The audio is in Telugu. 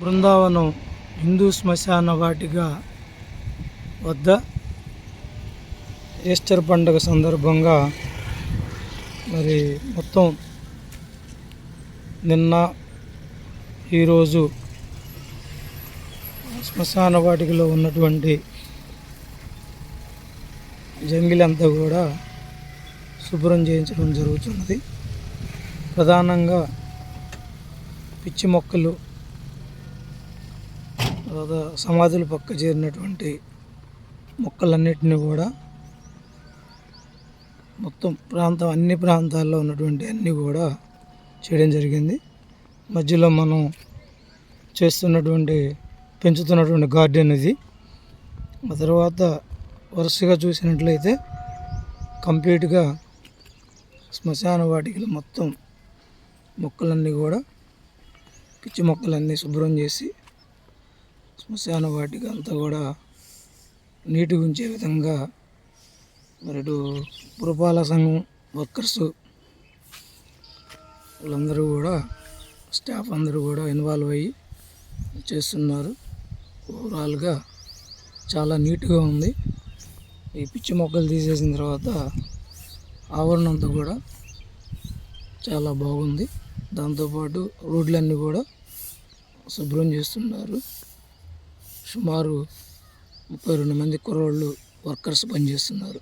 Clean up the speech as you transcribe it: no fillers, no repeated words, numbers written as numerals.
బృందావనం హిందూ శ్మశాన వాటిక వద్ద ఈస్టర్ పండుగ సందర్భంగా మరి మొత్తం నిన్న ఈరోజు శ్మశాన వాటికలో ఉన్నటువంటి జంగిలంతా కూడా శుభ్రం చేయించడం జరుగుతున్నది. ప్రధానంగా పిచ్చి మొక్కలు, తర్వాత సమాధుల పక్క చేరినటువంటి మొక్కలన్నిటిని కూడా మొత్తం అన్ని ప్రాంతాల్లో ఉన్నటువంటి అన్నీ కూడా చేయడం జరిగింది. మధ్యలో మనం పెంచుతున్నటువంటి గార్డెన్ ఇది. ఆ తర్వాత వరుసగా చూసినట్లయితే కంప్లీట్గా శ్మశాన వాటికలు మొత్తం మొక్కలన్నీ కూడా పిచ్చి మొక్కలన్నీ శుభ్రం చేసి శ్మశాన వాటిక అంతా కూడా నీటిగా ఉంచే విధంగా మరి పురపాలక సంఘం వర్కర్స్ వాళ్ళందరూ కూడా, స్టాఫ్ అందరూ కూడా ఇన్వాల్వ్ అయ్యి చేస్తున్నారు. ఓవరాల్గా చాలా నీట్గా ఉంది. ఈ పిచ్చి మొక్కలు తీసేసిన తర్వాత ఆవరణ అంతా కూడా చాలా బాగుంది. దాంతోపాటు రోడ్లన్నీ కూడా శుభ్రం చేస్తున్నారు. సుమారు 32 మంది కుర్రోళ్ళు వర్కర్స్ పనిచేస్తున్నారు.